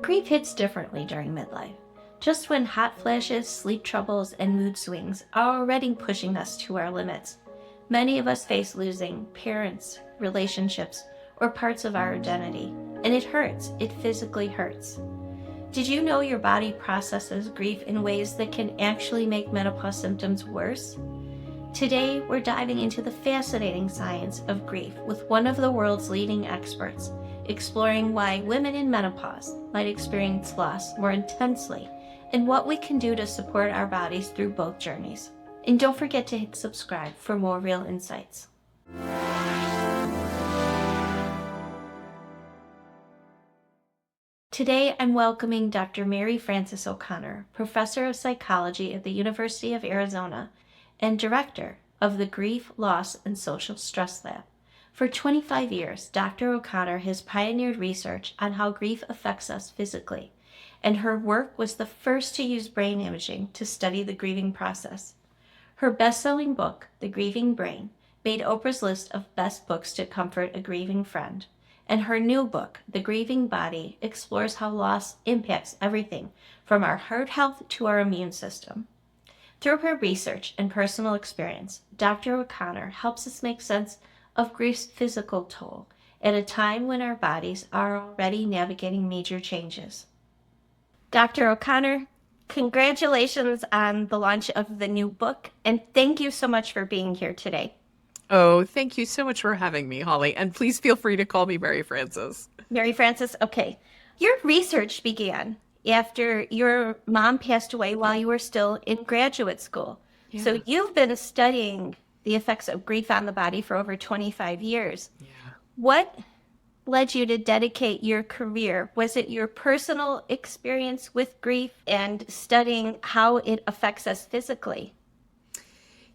Grief hits differently during midlife. Just when hot flashes, sleep troubles, and mood swings are already pushing us to our limits, many of us face losing parents, relationships, or parts of our identity. And it hurts. It physically hurts. Did you know your body processes grief in ways that can actually make menopause symptoms worse? Today, we're diving into the fascinating science of grief with one of the world's leading experts, exploring why women in menopause might experience loss more intensely and what we can do to support our bodies through both journeys. And don't forget to hit subscribe for more real insights. Today, I'm welcoming Dr. Mary Frances O'Connor, Professor of Psychology at the University of Arizona and Director of the Grief, Loss, and Social Stress Lab. For 25 years, Dr. O'Connor has pioneered research on how grief affects us physically, and her work was the first to use brain imaging to study the grieving process. Her best-selling book, The Grieving Brain, made Oprah's list of best books to comfort a grieving friend. And her new book, The Grieving Body, explores how loss impacts everything from our heart health to our immune system. Through her research and personal experience, Dr. O'Connor helps us make sense of grief's physical toll at a time when our bodies are already navigating major changes. Dr. O'Connor, congratulations on the launch of the new book, and thank you so much for being here today. Oh, thank you so much for having me, Holly. And please feel free to call me Mary Frances. Mary Frances, okay. Your research began after your mom passed away while you were still in graduate school. Yeah. So you've been studying the effects of grief on the body for over 25 years. Yeah. What led you to dedicate your career? Was it your personal experience with grief and studying how it affects us physically?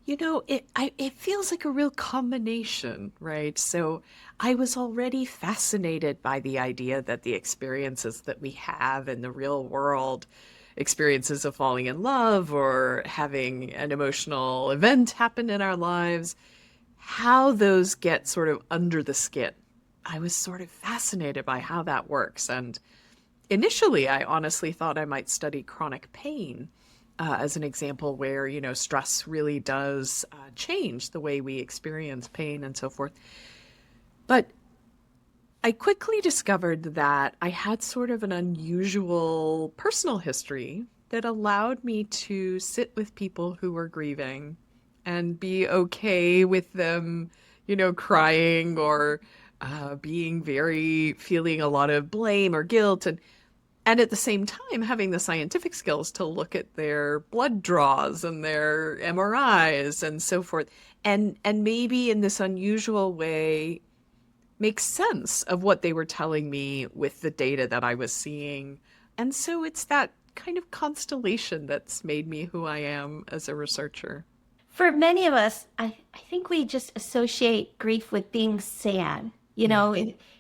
It feels like a real combination, right? So I was already fascinated by the idea that the experiences that we have in the real world, experiences of falling in love or having an emotional event happen in our lives, how those get sort of under the skin. I was sort of fascinated by how that works. And initially, I honestly thought I might study chronic pain as an example where, stress really does change the way we experience pain and so forth. But I quickly discovered that I had sort of an unusual personal history that allowed me to sit with people who were grieving and be okay with them, crying or feeling a lot of blame or guilt. And at the same time, having the scientific skills to look at their blood draws and their MRIs and so forth, and maybe in this unusual way make sense of what they were telling me with the data that I was seeing. And so it's that kind of constellation that's made me who I am as a researcher. For many of us, I think we just associate grief with being sad.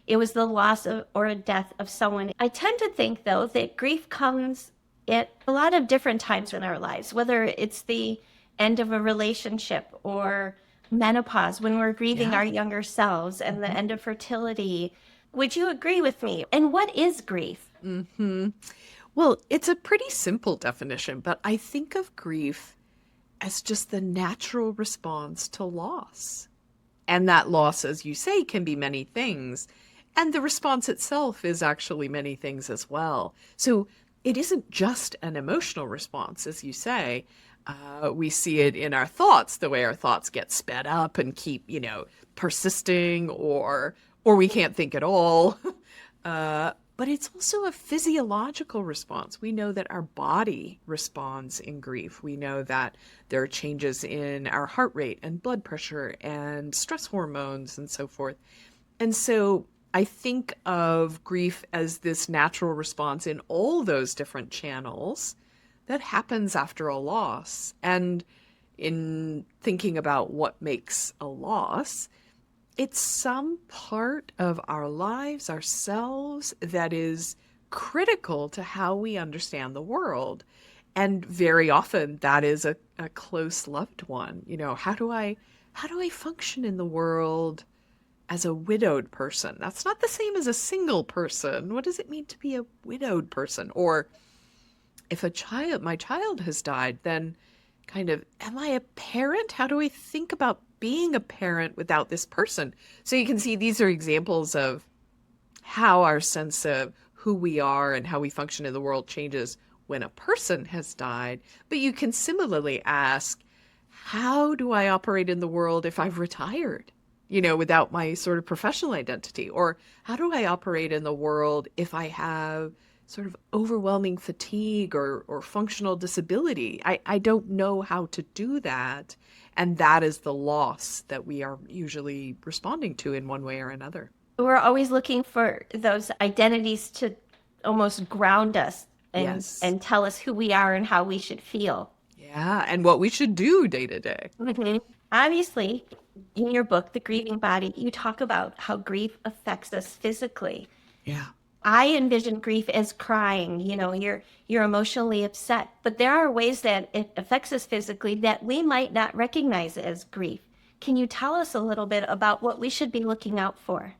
It was the loss of or a death of someone. I tend to think, though, that grief comes at a lot of different times in our lives, whether it's the end of a relationship or menopause, when we're grieving Yeah. our younger selves, and the end of fertility. Would you agree with me? And what is grief? Well, it's a pretty simple definition, but I think of grief as just the natural response to loss. And that loss, as you say, can be many things. And the response itself is actually many things as well. So it isn't just an emotional response, as you say. We see it in our thoughts, the way our thoughts get sped up and keep, persisting, or we can't think at all. But it's also a physiological response. We know that our body responds in grief. We know that there are changes in our heart rate and blood pressure and stress hormones and so forth. And so I think of grief as this natural response in all those different channels that happens after a loss. And in thinking about what makes a loss, it's some part of our lives, ourselves, that is critical to how we understand the world. And very often that is a close loved one. How do I function in the world as a widowed person. That's not the same as a single person. What does it mean to be a widowed person? Or if my child has died, then kind of, am I a parent? How do I think about being a parent without this person? So you can see these are examples of how our sense of who we are and how we function in the world changes when a person has died. But you can similarly ask, how do I operate in the world if I've retired, without my sort of professional identity? Or how do I operate in the world if I have sort of overwhelming fatigue or functional disability? I don't know how to do that. And that is the loss that we are usually responding to in one way or another. We're always looking for those identities to almost ground us Yes. and tell us who we are and how we should feel. Yeah. And what we should do day to day. Obviously, in your book, The Grieving Body, you talk about how grief affects us physically. Yeah. I envision grief as crying. You're emotionally upset, but there are ways that it affects us physically that we might not recognize as grief. Can you tell us a little bit about what we should be looking out for?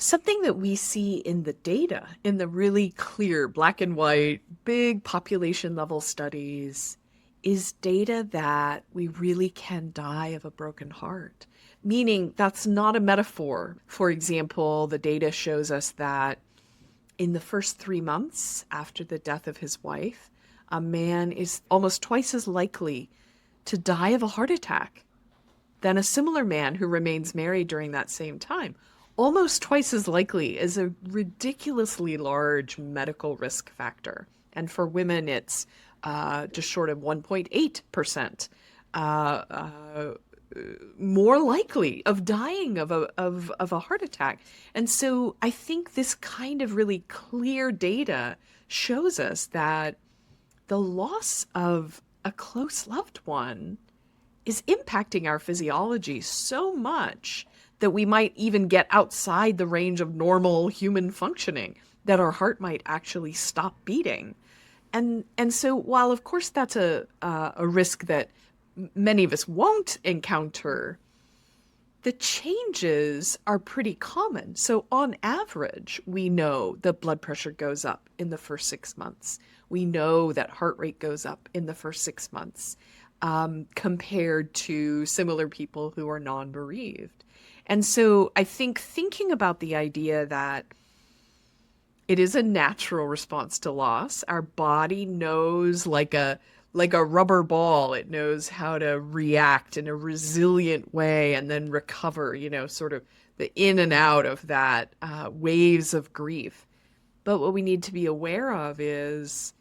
Something that we see in the data, in the really clear black and white, big population level studies, is data that we really can die of a broken heart. Meaning that's not a metaphor. For example, the data shows us that in the first 3 months after the death of his wife, a man is almost twice as likely to die of a heart attack than a similar man who remains married during that same time. Almost twice as likely is a ridiculously large medical risk factor. And for women, it's just short of 1.8% more likely of dying of a heart attack. And so I think this kind of really clear data shows us that the loss of a close loved one is impacting our physiology so much that we might even get outside the range of normal human functioning, that our heart might actually stop beating. And so while of course that's a risk that many of us won't encounter, the changes are pretty common. So on average, we know that blood pressure goes up in the first 6 months. We know that heart rate goes up in the first 6 months compared to similar people who are non-bereaved. And so I think thinking about the idea that it is a natural response to loss. Our body knows like a rubber ball. It knows how to react in a resilient way and then recover, sort of the in and out of that waves of grief. But what we need to be aware of is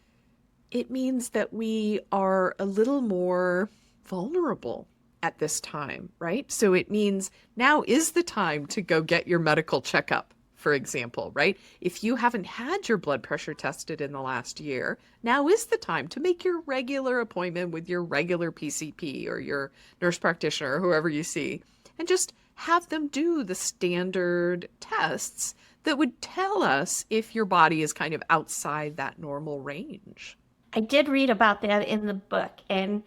it means that we are a little more vulnerable at this time, right? So it means now is the time to go get your medical checkup, for example, right? If you haven't had your blood pressure tested in the last year, now is the time to make your regular appointment with your regular PCP or your nurse practitioner or whoever you see, and just have them do the standard tests that would tell us if your body is kind of outside that normal range. I did read about that in the book, and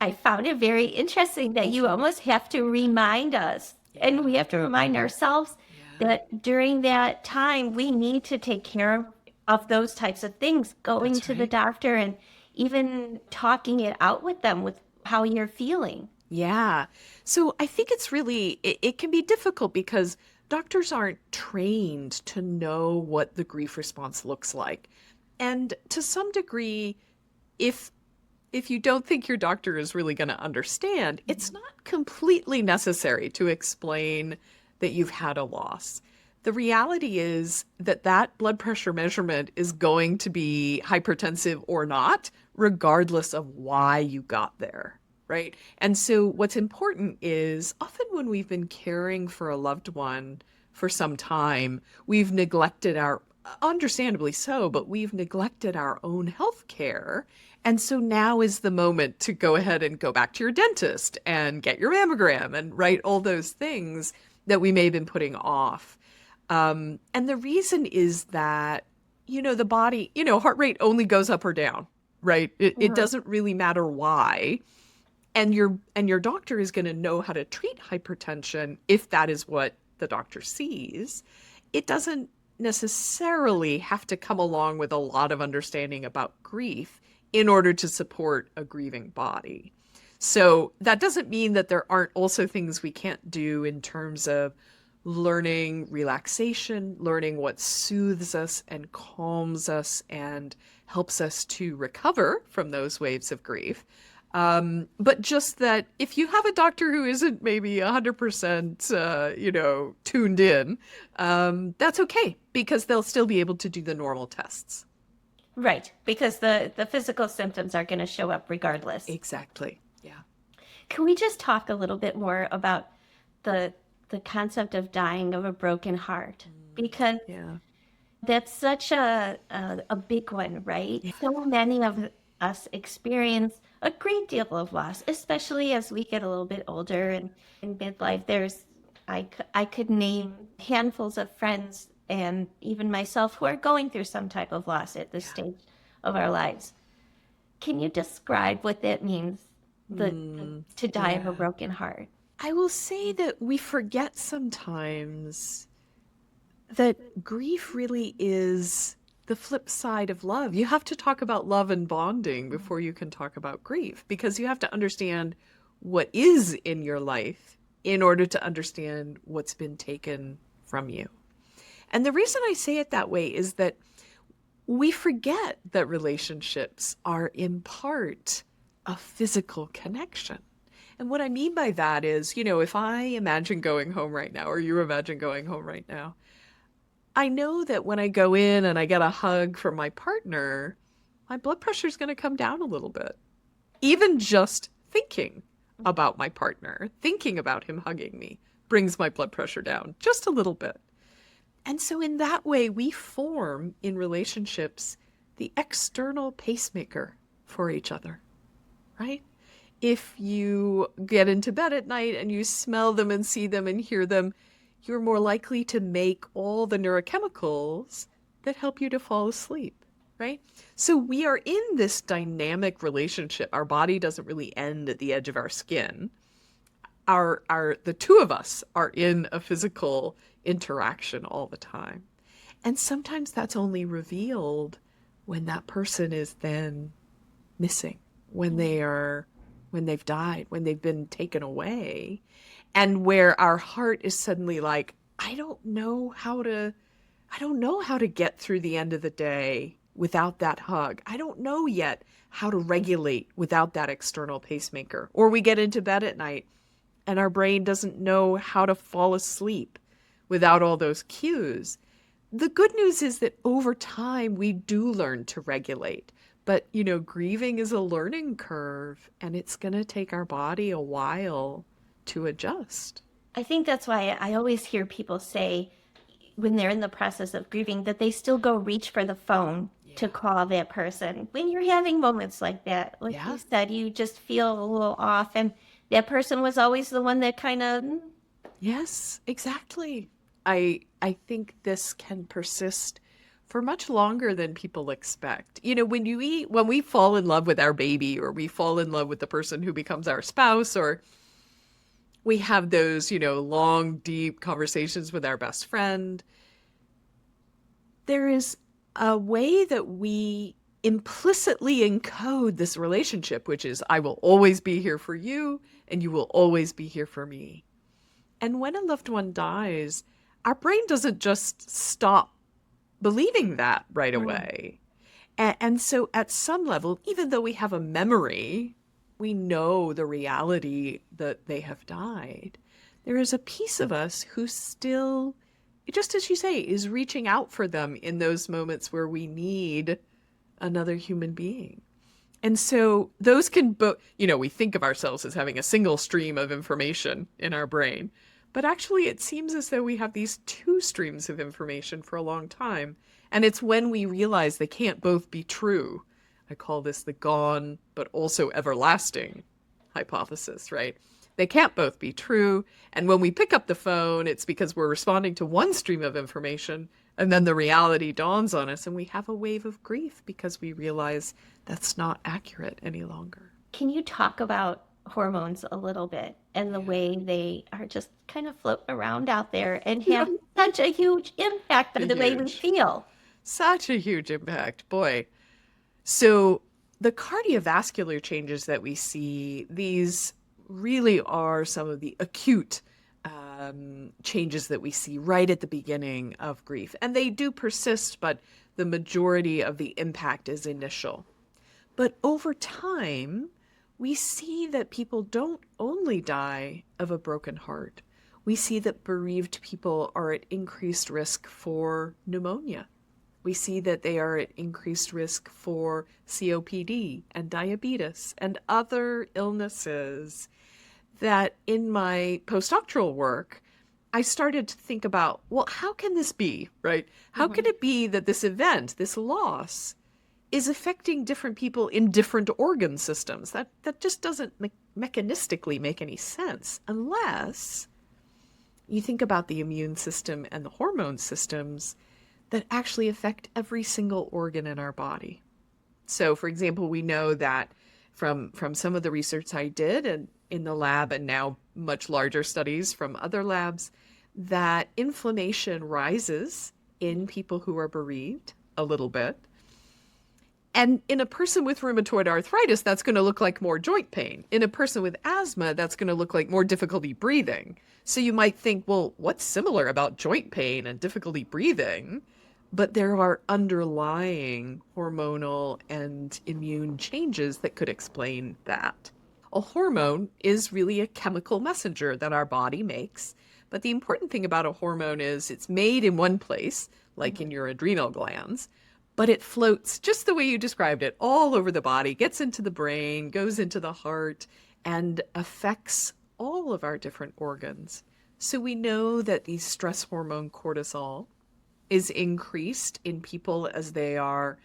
I found it very interesting that you almost have to remind us, and we have to remind ourselves that during that time, we need to take care of those types of things, going to the doctor and even talking it out with them with how you're feeling. Yeah. So I think it's really, it can be difficult because doctors aren't trained to know what the grief response looks like. And to some degree, if you don't think your doctor is really going to understand, it's not completely necessary to explain that you've had a loss. The reality is that that blood pressure measurement is going to be hypertensive or not, regardless of why you got there, right? And so what's important is often when we've been caring for a loved one for some time, we've neglected understandably so, but we've neglected our own health care. And so now is the moment to go ahead and go back to your dentist and get your mammogram and write all those things that we may have been putting off. And the reason is that, the body, heart rate only goes up or down, right? It doesn't really matter why. And your doctor is going to know how to treat hypertension if that is what the doctor sees. It doesn't necessarily have to come along with a lot of understanding about grief in order to support a grieving body. So that doesn't mean that there aren't also things we can't do in terms of learning relaxation, learning what soothes us and calms us and helps us to recover from those waves of grief. But just that if you have a doctor who isn't maybe 100%, tuned in, that's okay because they'll still be able to do the normal tests. Right, because the physical symptoms are going to show up regardless. Exactly. Yeah. Can we just talk a little bit more about the concept of dying of a broken heart? Because Yeah. that's such a big one, right? Yeah. So many of us experience a great deal of loss, especially as we get a little bit older and in midlife. I could name handfuls of friends and even myself who are going through some type of loss at this stage of our lives. Can you describe what that means, to die of a Yeah. broken heart? I will say that we forget sometimes that grief really is the flip side of love. You have to talk about love and bonding before you can talk about grief because you have to understand what is in your life in order to understand what's been taken from you. And the reason I say it that way is that we forget that relationships are in part a physical connection. And what I mean by that is, if I imagine going home right now, or you imagine going home right now, I know that when I go in and I get a hug from my partner, my blood pressure is going to come down a little bit. Even just thinking about my partner, thinking about him hugging me, brings my blood pressure down just a little bit. And so in that way, we form in relationships the external pacemaker for each other, right? If you get into bed at night and you smell them and see them and hear them, you're more likely to make all the neurochemicals that help you to fall asleep, right? So we are in this dynamic relationship. Our body doesn't really end at the edge of our skin. The two of us are in a physical interaction all the time. And sometimes that's only revealed when that person is then missing, when they've died, when they've been taken away, and where our heart is suddenly like, I don't know how to get through the end of the day without that hug. I don't know yet how to regulate without that external pacemaker. Or we get into bed at night and our brain doesn't know how to fall asleep without all those cues. The good news is that over time we do learn to regulate. But, grieving is a learning curve and it's going to take our body a while to adjust. I think that's why I always hear people say when they're in the process of grieving that they still go reach for the phone to call that person. When you're having moments like that, like you said, you just feel a little off, and that person was always the one that kind of... Yes, exactly. I think this can persist for much longer than people expect. When we fall in love with our baby, or we fall in love with the person who becomes our spouse, or we have those, long, deep conversations with our best friend, there is a way that we implicitly encode this relationship, which is, I will always be here for you and you will always be here for me. And when a loved one dies, our brain doesn't just stop believing that right away. And so at some level, even though we have a memory, we know the reality that they have died, there is a piece of us who still, just as you say, is reaching out for them in those moments where we need another human being. And so those can we think of ourselves as having a single stream of information in our brain, but actually it seems as though we have these two streams of information for a long time. And it's when we realize they can't both be true. I call this the gone, but also everlasting hypothesis, right? They can't both be true. And when we pick up the phone, it's because we're responding to one stream of information, and then the reality dawns on us, and we have a wave of grief because we realize that's not accurate any longer. Can you talk about hormones a little bit and the way they are just kind of floating around out there and Yeah. have such a huge impact on the way we Huge. feel. Such a huge impact, boy. So the cardiovascular changes that we see, these really are some of the acute changes that we see right at the beginning of grief. And they do persist, but the majority of the impact is initial. But over time, we see that people don't only die of a broken heart. We see that bereaved people are at increased risk for pneumonia. We see that they are at increased risk for COPD and diabetes and other illnesses that in my postdoctoral work, I started to think about, well, how can this be, right? How can it be that this event, this loss, is affecting different people in different organ systems? That just doesn't mechanistically make any sense unless you think about the immune system and the hormone systems that actually affect every single organ in our body. So, for example, we know that from some of the research I did and in the lab and now much larger studies from other labs, that inflammation rises in people who are bereaved a little bit. And in a person with rheumatoid arthritis, that's going to look like more joint pain. In a person with asthma, that's going to look like more difficulty breathing. So you might think, well, what's similar about joint pain and difficulty breathing? But there are underlying hormonal and immune changes that could explain that. A hormone is really a chemical messenger that our body makes. But the important thing about a hormone is it's made in one place, like in your adrenal glands, but it floats just the way you described it, all over the body, gets into the brain, goes into the heart, and affects all of our different organs. So we know that the stress hormone cortisol is increased in people as they are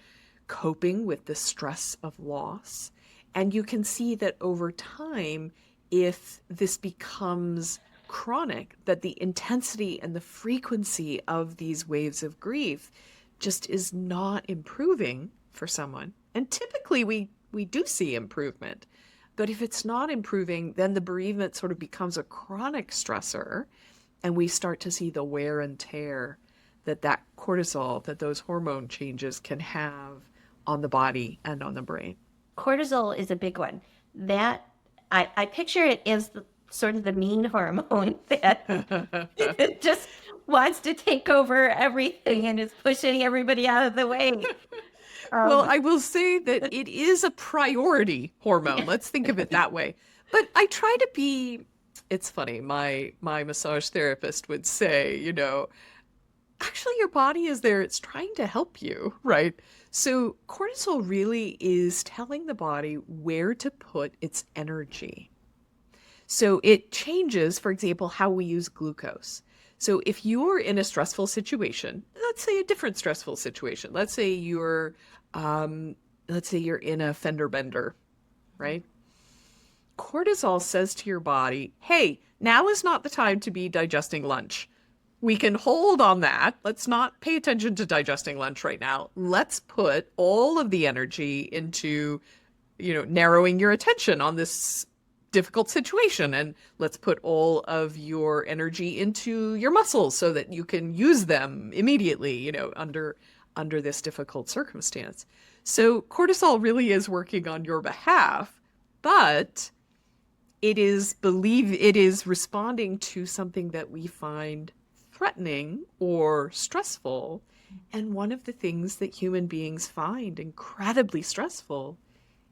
coping with the stress of loss. And you can see that over time, if this becomes chronic, that the intensity and the frequency of these waves of grief just is not improving for someone. And typically we do see improvement. But if it's not improving, then the bereavement sort of becomes a chronic stressor, and we start to see the wear and tear that cortisol, that those hormone changes can have on the body and on the brain. Cortisol is a big one. That I picture it as sort of the mean hormone that it just wants to take over everything and is pushing everybody out of the way. Well, I will say that it is a priority hormone. Let's think of it that way. But I try to be, it's funny, my massage therapist would say, actually your body is there, it's trying to help you, right? So cortisol really is telling the body where to put its energy. So it changes, for example, how we use glucose. So if you're in a stressful situation, let's say a different stressful situation, let's say you're in a fender bender, right? Cortisol says to your body, hey, now is not the time to be digesting lunch. We can hold on that. Let's not pay attention to digesting lunch right now. Let's put all of the energy into, narrowing your attention on this difficult situation. And let's put all of your energy into your muscles so that you can use them immediately, under this difficult circumstance. So cortisol really is working on your behalf, but it is responding to something that we find threatening or stressful. And one of the things that human beings find incredibly stressful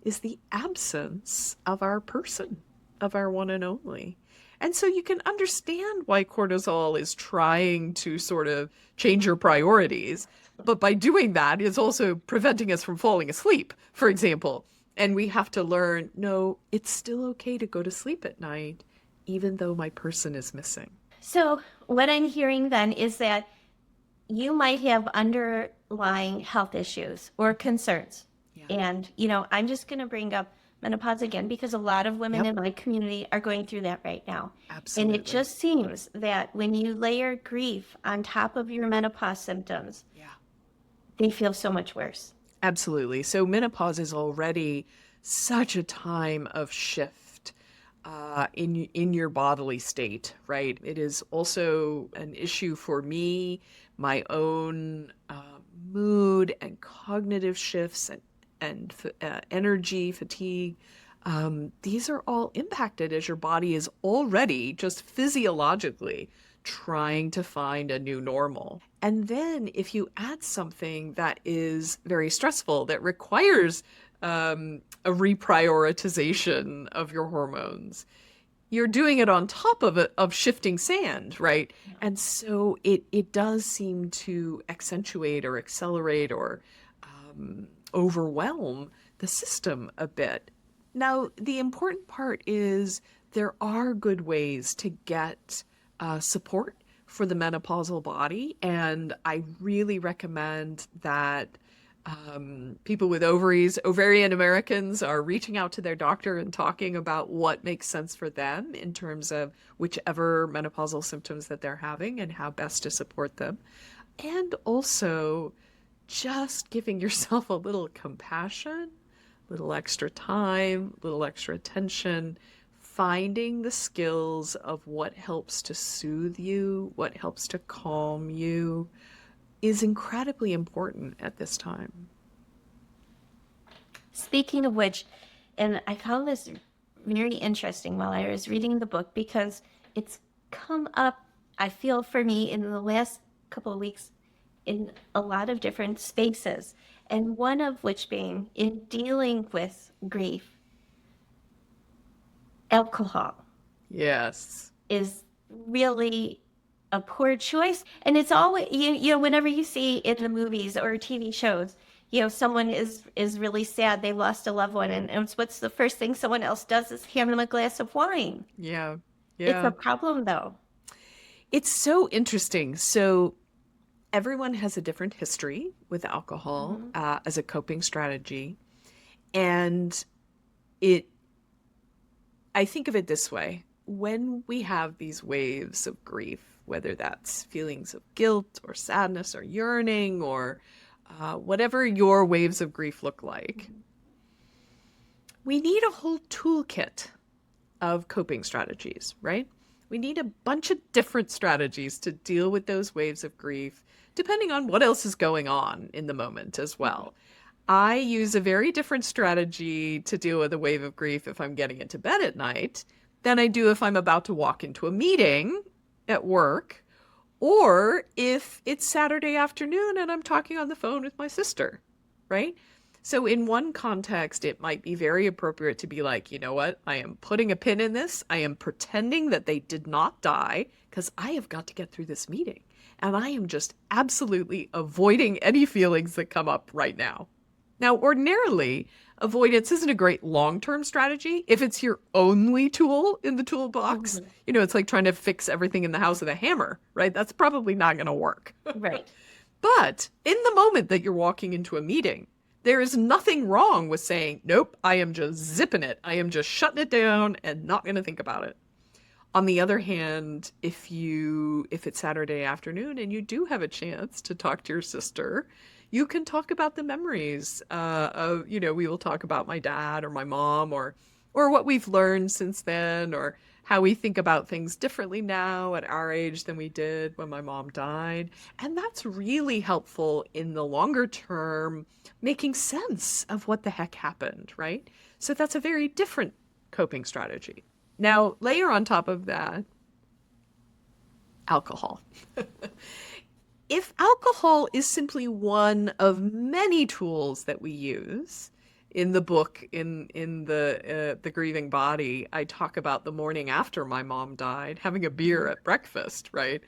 is the absence of our person, of our one and only. And so you can understand why cortisol is trying to sort of change your priorities. But by doing that, it's also preventing us from falling asleep, for example. And we have to learn, no, it's still okay to go to sleep at night, even though my person is missing. So what I'm hearing then is that you might have underlying health issues or concerns. Yeah. And, I'm just going to bring up menopause again because a lot of women in my community are going through that right now. Absolutely. And it just seems that when you layer grief on top of your menopause symptoms, they feel so much worse. Absolutely. So menopause is already such a time of shift, in your bodily state, right? It is also an issue for me, my own mood and cognitive shifts and energy, fatigue. These are all impacted as your body is already just physiologically trying to find a new normal. And then if you add something that is very stressful, that requires a reprioritization of your hormones, you're doing it on top of shifting sand, right? And so it does seem to accentuate or accelerate or overwhelm the system a bit. Now, the important part is there are good ways to get support for the menopausal body, and I really recommend that people with ovaries, ovarian Americans, are reaching out to their doctor and talking about what makes sense for them in terms of whichever menopausal symptoms that they're having and how best to support them. And also just giving yourself a little compassion, a little extra time, a little extra attention, finding the skills of what helps to soothe you, what helps to calm you, is incredibly important at this time. Speaking of which, and I found this very interesting while I was reading the book because it's come up, I feel, for me in the last couple of weeks in a lot of different spaces, and one of which being in dealing with grief, alcohol. Yes. Is really a poor choice. And it's always, whenever you see in the movies or TV shows, someone is really sad, they lost a loved one, and what's the first thing someone else does is hand them a glass of wine. Yeah. It's a problem, though. It's so interesting. So everyone has a different history with alcohol as a coping strategy. And I think of it this way. When we have these waves of grief, whether that's feelings of guilt or sadness or yearning or whatever your waves of grief look like, we need a whole toolkit of coping strategies, right? We need a bunch of different strategies to deal with those waves of grief, depending on what else is going on in the moment as well. I use a very different strategy to deal with a wave of grief if I'm getting into bed at night than I do if I'm about to walk into a meeting at work, or if it's Saturday afternoon and I'm talking on the phone with my sister, right? So in one context, it might be very appropriate to be like, you know what? I am putting a pin in this. I am pretending that they did not die because I have got to get through this meeting. And I am just absolutely avoiding any feelings that come up right now. Now, ordinarily, avoidance isn't a great long-term strategy. If it's your only tool in the toolbox, it's like trying to fix everything in the house with a hammer, right? That's probably not going to work. Right. But in the moment that you're walking into a meeting, there is nothing wrong with saying, nope, I am just zipping it. I am just shutting it down and not going to think about it. On the other hand, if it's Saturday afternoon and you do have a chance to talk to your sister, you can talk about the memories we will talk about my dad or my mom or what we've learned since then, or how we think about things differently now at our age than we did when my mom died. And that's really helpful in the longer term, making sense of what the heck happened, right? So that's a very different coping strategy. Now, layer on top of that, alcohol. If alcohol is simply one of many tools that we use, in the book, in the Grieving Body, I talk about the morning after my mom died, having a beer at breakfast, right?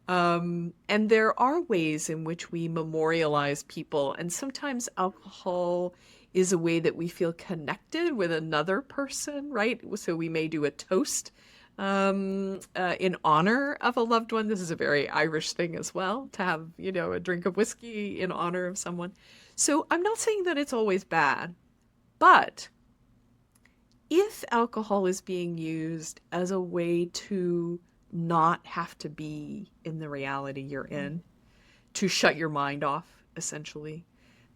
And there are ways in which we memorialize people, and sometimes alcohol is a way that we feel connected with another person, right? So we may do a toast in honor of a loved one. This is a very Irish thing as well, to have, a drink of whiskey in honor of someone. So I'm not saying that it's always bad, but if alcohol is being used as a way to not have to be in the reality you're in, to shut your mind off, essentially,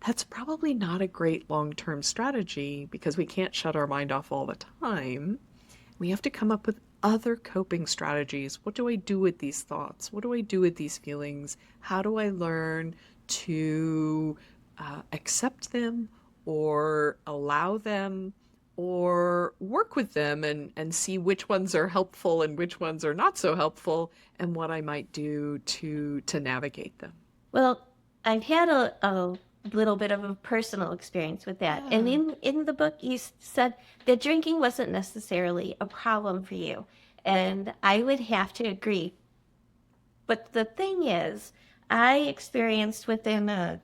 that's probably not a great long-term strategy, because we can't shut our mind off all the time. We have to come up with other coping strategies. What do I do with these thoughts? What do I do with these feelings? How do I learn to accept them or allow them or work with them and see which ones are helpful and which ones are not so helpful and what I might do to navigate them? Well, I've had a little bit of a personal experience with that. And Yeah. in the book, you said that drinking wasn't necessarily a problem for you. And I would have to agree. But the thing is, I experienced within a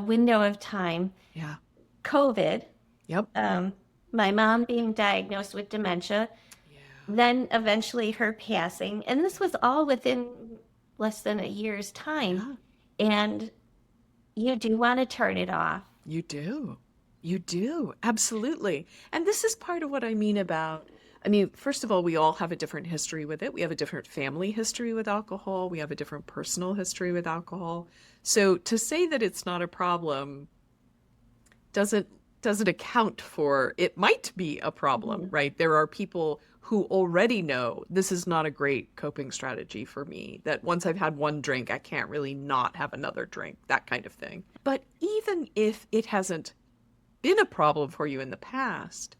window of time Yeah. COVID, Yep. um, my mom being diagnosed with dementia, Yeah. then eventually her passing. And this was all within less than a year's time. Yeah. And you do want to turn it off. You do. You do. Absolutely. And this is part of what I mean about, I mean, first of all, we all have a different history with it. We have a different family history with alcohol. We have a different personal history with alcohol. So to say that it's not a problem doesn't account for it might be a problem, Mhm. right? There are people who already know this is not a great coping strategy for me, that once I've had one drink, I can't really not have another drink, that kind of thing. But even if it hasn't been a problem for you in the past,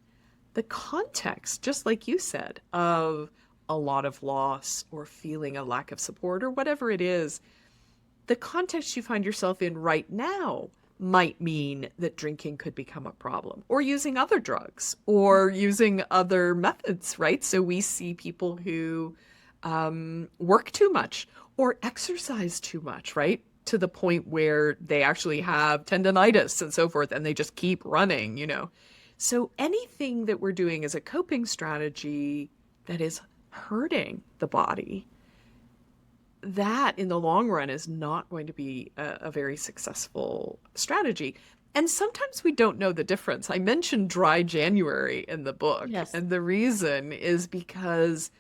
the context, just like you said, of a lot of loss or feeling a lack of support or whatever it is, the context you find yourself in right now might mean that drinking could become a problem, or using other drugs, or using other methods, right? So we see people who work too much or exercise too much, right? To the point where they actually have tendonitis and so forth, and they just keep running, you know. So anything that we're doing as a coping strategy that is hurting the body, that in the long run is not going to be a very successful strategy. And sometimes we don't know the difference. I mentioned dry January in the book, Yes. and the reason is because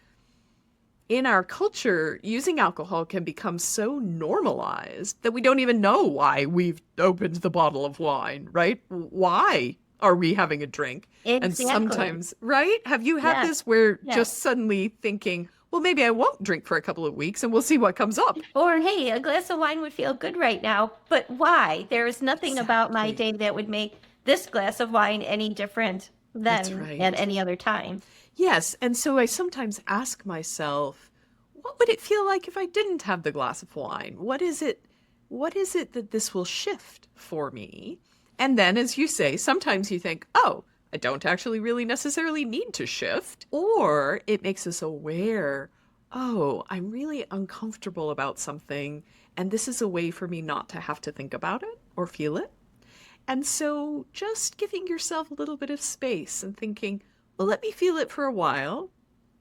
in our culture, using alcohol can become so normalized that we don't even know why we've opened the bottle of wine, right? Why are we having a drink? And Exactly. sometimes, right? Have you had Yes. this where Yes. just suddenly thinking, well, maybe I won't drink for a couple of weeks and we'll see what comes up? Or, hey, a glass of wine would feel good right now, but why? There is nothing about my Exactly. day that would make this glass of wine any different That's than at right. any other time. Yes. And so I sometimes ask myself, what would it feel like if I didn't have the glass of wine? What is it that this will shift for me? And then, as you say, sometimes you think, oh, I don't actually really necessarily need to shift. Or it makes us aware, oh, I'm really uncomfortable about something. And this is a way for me not to have to think about it or feel it. And so just giving yourself a little bit of space and thinking, well, let me feel it for a while,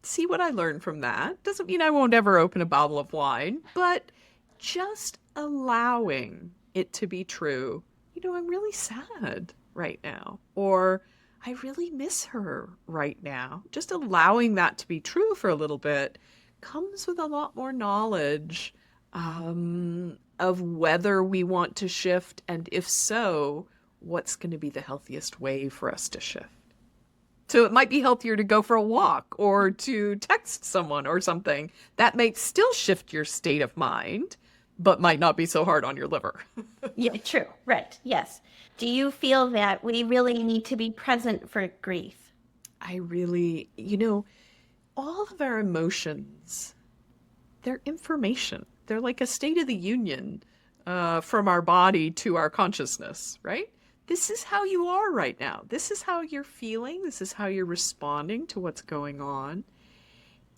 see what I learn from that. Doesn't mean I won't ever open a bottle of wine, but just allowing it to be true. You know, I'm really sad right now, or I really miss her right now. Just allowing that to be true for a little bit comes with a lot more knowledge of whether we want to shift, and if so, what's going to be the healthiest way for us to shift. So it might be healthier to go for a walk or to text someone or something. That may still shift your state of mind, but might not be so hard on your liver. Yeah, true. Right. Yes. Do you feel that we really need to be present for grief? I really, you know, all of our emotions, they're information. They're like a state of the union from our body to our consciousness, right? This is how you are right now. This is how you're feeling. This is how you're responding to what's going on.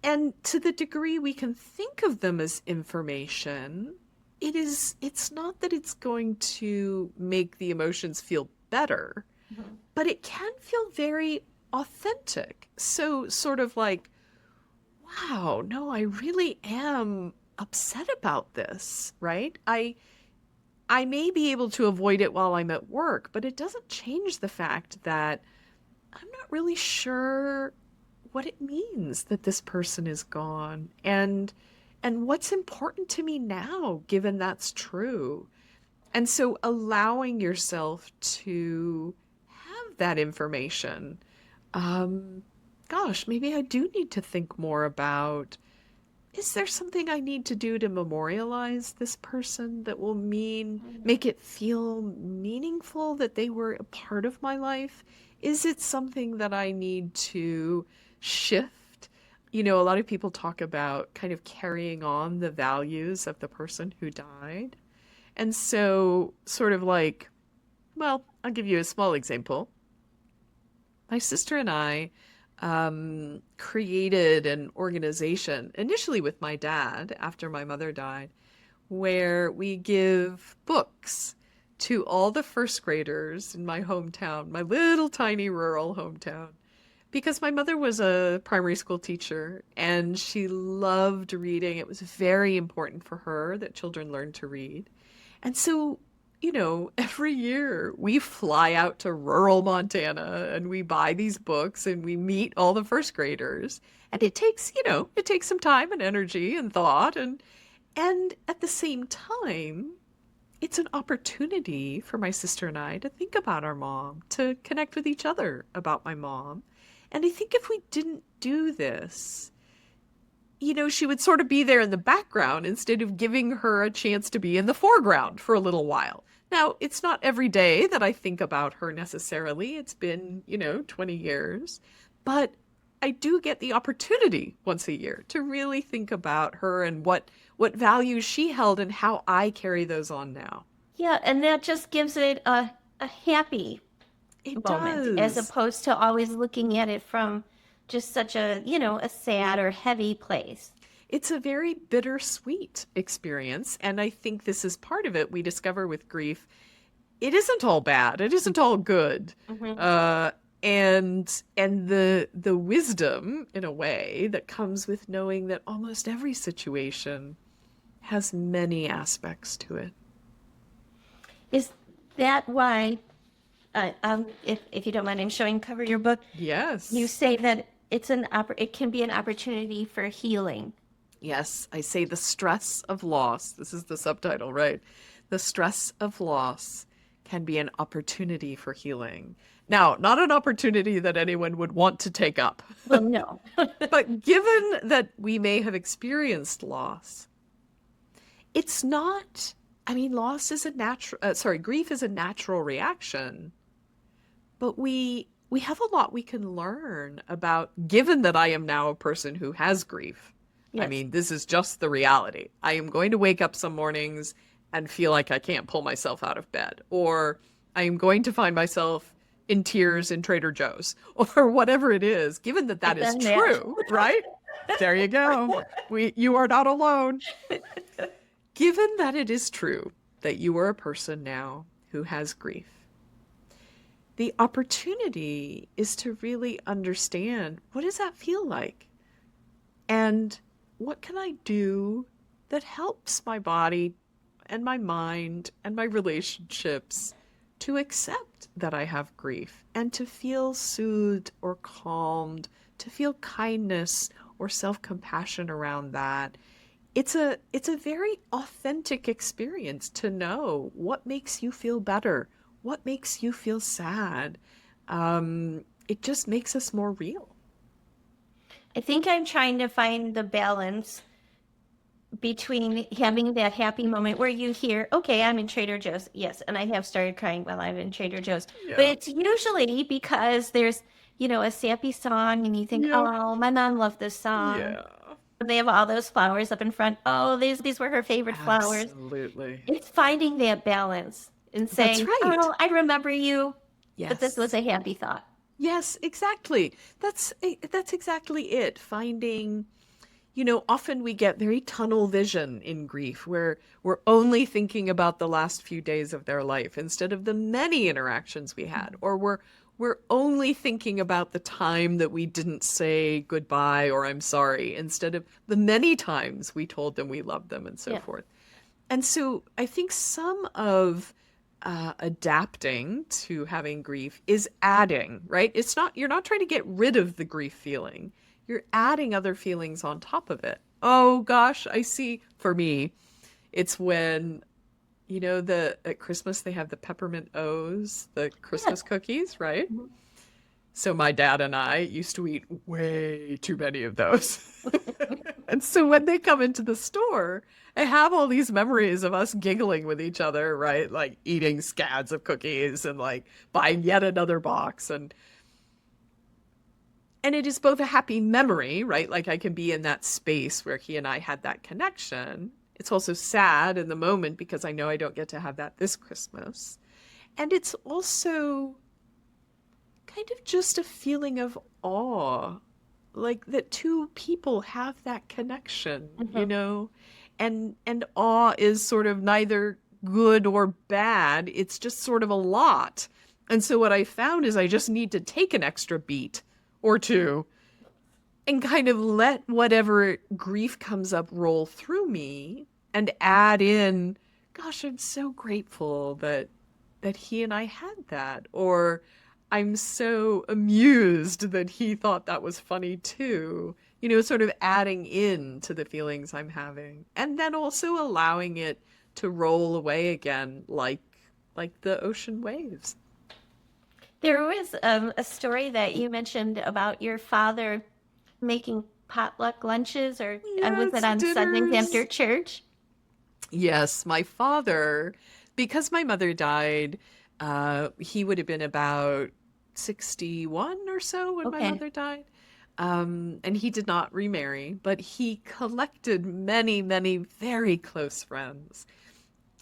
And to the degree we can think of them as information, it's not that it's going to make the emotions feel better, Mhm. but it can feel very authentic. So sort of like, wow, no, I really am upset about this, right? I may be able to avoid it while I'm at work, but it doesn't change the fact that I'm not really sure what it means that this person is gone and what's important to me now, given that's true. And so allowing yourself to have that information, um, gosh, maybe I do need to think more about, is there something I need to do to memorialize this person that will make it feel meaningful that they were a part of my life? Is it something that I need to shift? You know, a lot of people talk about kind of carrying on the values of the person who died. And so, sort of like, well, I'll give you a small example. My sister and I created an organization initially with my dad after my mother died, where we give books to all the first graders in my hometown, my little tiny rural hometown, because my mother was a primary school teacher and she loved reading. It was very important for her that children learn to read. And so, you know, every year we fly out to rural Montana and we buy these books and we meet all the first graders. And it takes, you know, it takes some time and energy and thought, and at the same time, it's an opportunity for my sister and I to think about our mom, to connect with each other about my mom. And I think if we didn't do this, you know, she would sort of be there in the background instead of giving her a chance to be in the foreground for a little while. Now, it's not every day that I think about her necessarily. It's been, you know, 20 years. But I do get the opportunity once a year to really think about her and what values she held and how I carry those on now. Yeah, and that just gives it a happy It moment as does. opposed to always looking at it from just such a, you know, a sad or heavy place. It's a very bittersweet experience. And I think this is part of it. We discover with grief, it isn't all bad. It isn't all good. Mm-hmm. And the wisdom, in a way, that comes with knowing that almost every situation has many aspects to it. Is that why, if you don't mind, I'm showing cover your book. Yes. You say that it can be an opportunity for healing. Yes, I say the stress of loss. This is the subtitle, right? The stress of loss can be an opportunity for healing. Now, not an opportunity that anyone would want to take up. Well, no. But given that we may have experienced loss, it's not, I mean, grief is a natural reaction, but we have a lot we can learn about, given that I am now a person who has grief. Yes. I mean, this is just the reality. I am going to wake up some mornings and feel like I can't pull myself out of bed, or I am going to find myself in tears in Trader Joe's, or whatever it is, given that that is true, right? There you go. You are not alone. Given that it is true that you are a person now who has grief, the opportunity is to really understand, what does that feel like? And what can I do that helps my body and my mind and my relationships to accept that I have grief and to feel soothed or calmed, to feel kindness or self-compassion around that. It's a very authentic experience to know what makes you feel better, what makes you feel sad. It just makes us more real. I think I'm trying to find the balance between having that happy moment where you hear, okay, I'm in Trader Joe's. Yes, and I have started crying while I'm in Trader Joe's. Yeah. But it's usually because there's, you know, a sappy song and you think, oh, my mom loved this song. Yeah. They have all those flowers up in front. Oh, these were her favorite flowers. Absolutely. It's finding that balance and saying, That's right. oh, I remember you, Yes. but this was a happy thought. Yes, exactly. That's exactly it. Finding, you know, often we get very tunnel vision in grief where we're only thinking about the last few days of their life instead of the many interactions we had, or we're only thinking about the time that we didn't say goodbye or I'm sorry instead of the many times we told them we loved them and so forth. And so I think some of adapting to having grief is adding, right? You're not trying to get rid of the grief feeling. You're adding other feelings on top of it. Oh gosh, I see. For me, it's when, you know, at Christmas they have the peppermint O's, the Christmas cookies, right? Mm-hmm. So my dad and I used to eat way too many of those. And so when they come into the store, I have all these memories of us giggling with each other, right? Like eating scads of cookies and like buying yet another box. And it is both a happy memory, right? Like I can be in that space where he and I had that connection. It's also sad in the moment because I know I don't get to have that this Christmas. And it's also kind of just a feeling of awe, like that two people have that connection, you Mhm. know? And awe is sort of neither good or bad. It's just sort of a lot. And so what I found is I just need to take an extra beat or two and kind of let whatever grief comes up roll through me and add in, gosh, I'm so grateful that he and I had that, or I'm so amused that he thought that was funny too. You know, sort of adding in to the feelings I'm having and then also allowing it to roll away again like the ocean waves. There was a story that you mentioned about your father making potluck lunches, or was it Yes, on Sundays after dinners. church? Yes, my father, because my mother died, he would have been about 61 or so when my Okay. mother died. And he did not remarry, but he collected many, many very close friends.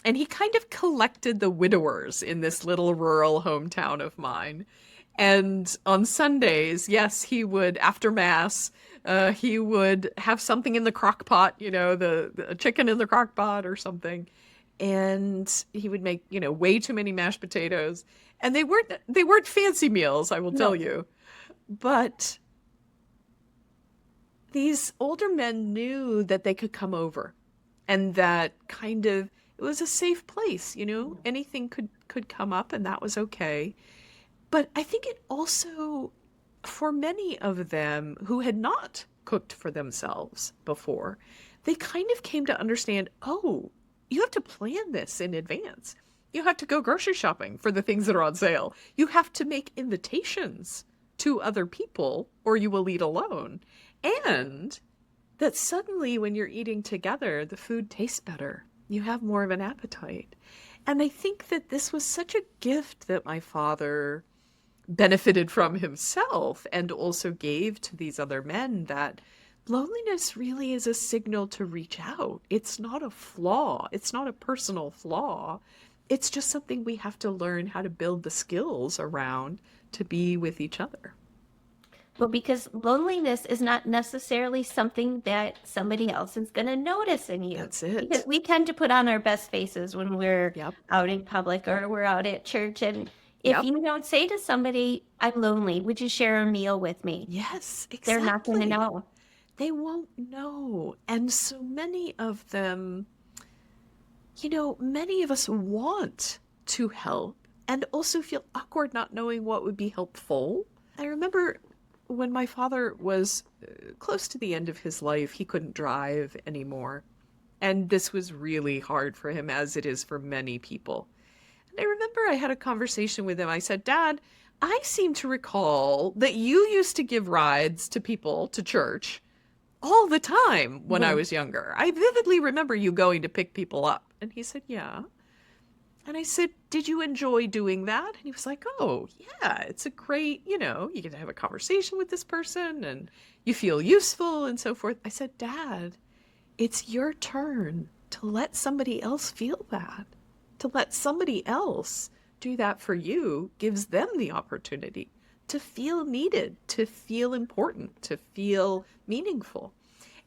And he kind of collected the widowers in this little rural hometown of mine. And on Sundays, yes, he would, after Mass, he would have something in the crock pot, you know, the chicken in the crock pot or something. And he would make, you know, way too many mashed potatoes. And they weren't fancy meals, I will tell No. you. But these older men knew that they could come over and that kind of it was a safe place, you know, anything could come up and that was okay. But I think it also, for many of them who had not cooked for themselves before, they kind of came to understand, oh, you have to plan this in advance. You have to go grocery shopping for the things that are on sale. You have to make invitations to other people or you will eat alone. And that suddenly when you're eating together, the food tastes better. You have more of an appetite. And I think that this was such a gift that my father benefited from himself and also gave to these other men, that loneliness really is a signal to reach out. It's not a flaw, it's not a personal flaw. It's just something we have to learn how to build the skills around to be with each other. Well, because loneliness is not necessarily something that somebody else is going to notice in you. That's Because it. we tend to put on our best faces when we're Yep. out in public or we're out at church. And if Yep. you don't say to somebody, I'm lonely, would you share a meal with me? Yes, They're not going to exactly. know. They won't know. And so many of them, you know, many of us want to help and also feel awkward not knowing what would be helpful. I remember when my father was close to the end of his life, he couldn't drive anymore. And this was really hard for him, as it is for many people. And I remember I had a conversation with him. I said, Dad, I seem to recall that you used to give rides to people to church all the time when I Mhm. was younger. I vividly remember you going to pick people up. And he said, yeah. And I said, did you enjoy doing that? And he was like, oh, yeah, it's a great, you know, you get to have a conversation with this person and you feel useful and so forth. I said, Dad, it's your turn to let somebody else feel that. To let somebody else do that for you gives them the opportunity to feel needed, to feel important, to feel meaningful.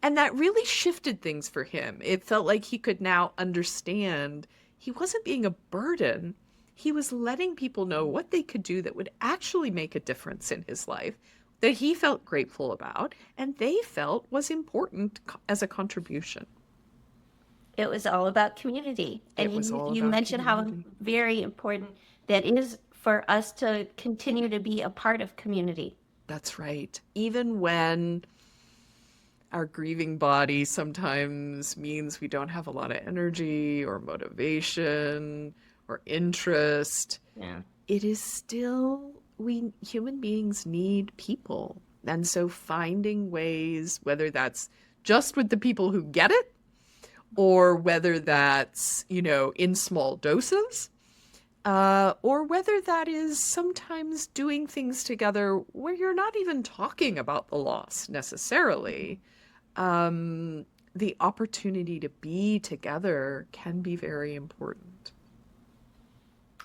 And that really shifted things for him. It felt like he could now understand he wasn't being a burden. He was letting people know what they could do that would actually make a difference in his life, that he felt grateful about, and they felt was important as a contribution. It was all about community. And It was all you about mentioned how community. very important that is for us to continue to be a part of community. That's right. Even when our grieving body sometimes means we don't have a lot of energy or motivation or interest, Yeah. it is still we human beings need people. And so finding ways, whether that's just with the people who get it, or whether that's, in small doses, or whether that is sometimes doing things together where you're not even talking about the loss necessarily. The opportunity to be together can be very important.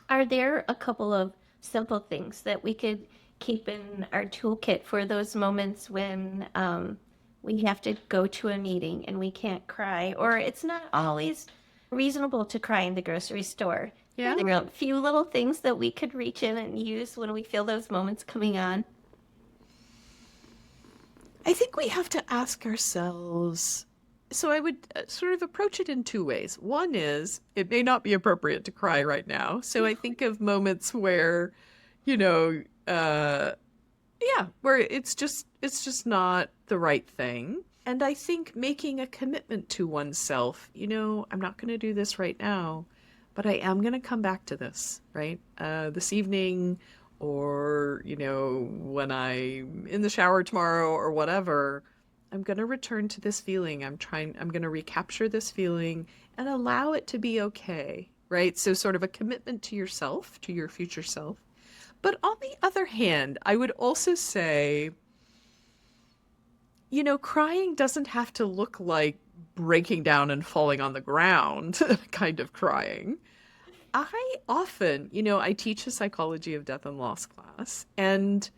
Are there a couple of simple things that we could keep in our toolkit for those moments when we have to go to a meeting and we can't cry, or it's not always reasonable to cry in the grocery store? Yeah. Are there a few little things that we could reach in and use when we feel those moments coming on? I think we have to ask ourselves. So I would sort of approach it in two ways. One is it may not be appropriate to cry right now. So I think of moments where, you know, where it's just not the right thing. And I think making a commitment to oneself, I'm not going to do this right now, but I am going to come back to this, right? This evening, or, when I'm in the shower tomorrow or whatever, I'm going to return to this feeling. I'm going to recapture this feeling and allow it to be okay, right? So sort of a commitment to yourself, to your future self. But on the other hand, I would also say, crying doesn't have to look like breaking down and falling on the ground kind of crying. I often, I teach a psychology of death and loss class, and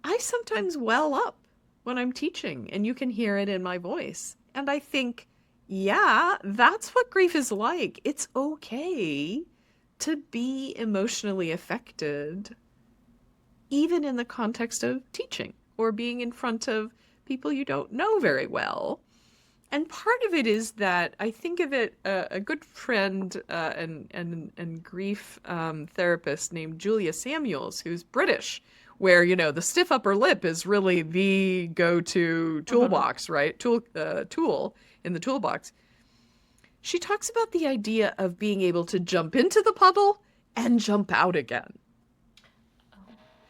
I sometimes well up when I'm teaching, and you can hear it in my voice. And I think, yeah, that's what grief is like. It's okay to be emotionally affected, even in the context of teaching or being in front of people you don't know very well. And part of it is that I think of it, a good friend and grief therapist named Julia Samuels, who's British, where, the stiff upper lip is really the go-to toolbox, right? Tool in the toolbox. She talks about the idea of being able to jump into the puddle and jump out again.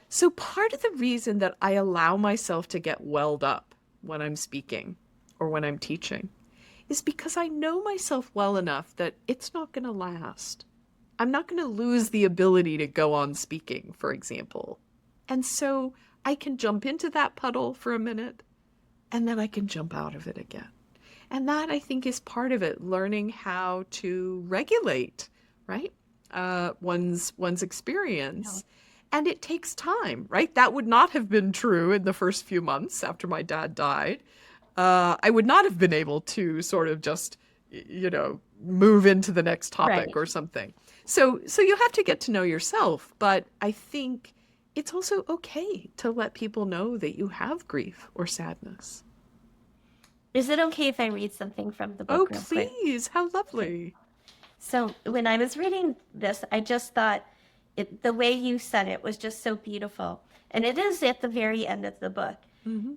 So part of the reason that I allow myself to get welled up when I'm speaking or when I'm teaching is because I know myself well enough that it's not going to last. I'm not going to lose the ability to go on speaking, for example. And so I can jump into that puddle for a minute and then I can jump out of it again. And that, I think, is part of it, learning how to regulate, right? One's experience. And it takes time, right? That would not have been true in the first few months after my dad died. I would not have been able to sort of just, move into the next topic or something. So you have to get to know yourself. But I think it's also okay to let people know that you have grief or sadness. Is it okay if I read something from the book? Oh, please. How lovely. So when I was reading this, I just thought the way you said it was just so beautiful. And it is at the very end of the book. Mm-hmm.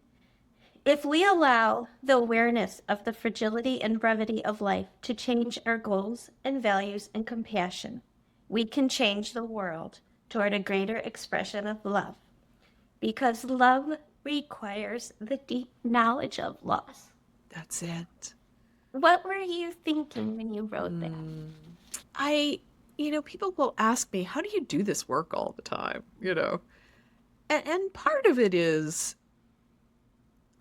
If we allow the awareness of the fragility and brevity of life to change our goals and values and compassion, we can change the world toward a greater expression of love. Because love requires the deep knowledge of loss. That's it. What were you thinking when you wrote that? People will ask me, how do you do this work all the time? And part of it is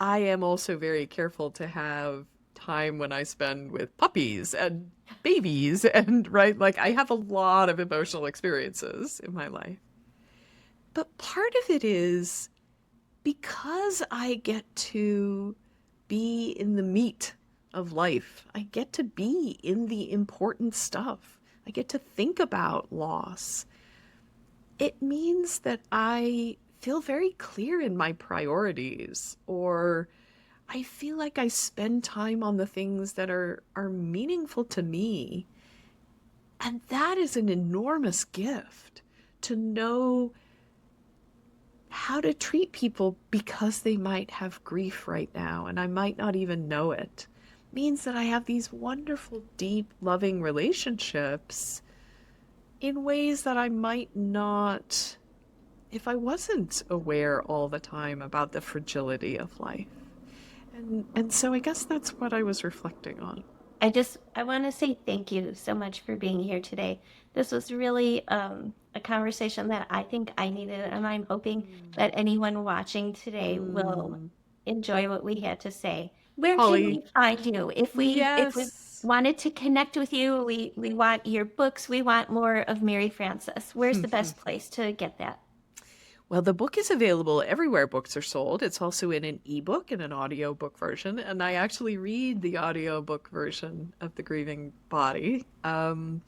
I am also very careful to have time when I spend with puppies and babies and, right, like I have a lot of emotional experiences in my life. But part of it is because I get to be in the meat of life. I get to be in the important stuff. I get to think about loss. It means that I feel very clear in my priorities, or I feel like I spend time on the things that are meaningful to me. And that is an enormous gift, to know how to treat people because they might have grief right now and I might not even know it. Means that I have these wonderful, deep, loving relationships in ways that I might not if I wasn't aware all the time about the fragility of life. And so I guess that's what I was reflecting on. I want to say thank you so much for being here today. This was really a conversation that I think I needed, and I'm hoping that anyone watching today will Mm. enjoy what we had to say. Where can we Holly, find you? If we yes. wanted to connect with you, we want your books, we want more of Mary Frances. Where's the best place to get that? Well, the book is available everywhere books are sold. It's also in an ebook and an audiobook version, and I actually read the audiobook version of The Grieving Body. And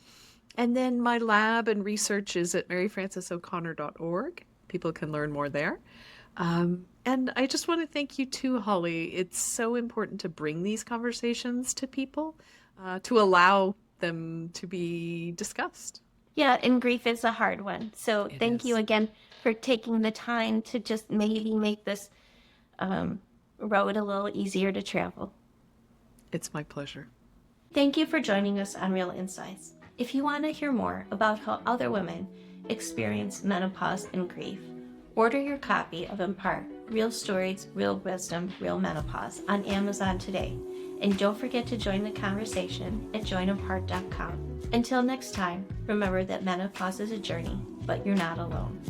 then my lab and research is at maryfrancesoconnor.org. People can learn more there. And I just want to thank you too, Holly. It's so important to bring these conversations to people, to allow them to be discussed. Yeah, and grief is a hard one. So It thank you is. again for taking the time to just maybe make this road a little easier to travel. It's my pleasure. Thank you for joining us on Real Insights. If you want to hear more about how other women experience menopause and grief, order your copy of Empart, Real Stories, Real Wisdom, Real Menopause on Amazon today. And don't forget to join the conversation at joinempart.com. Until next time, remember that menopause is a journey, but you're not alone.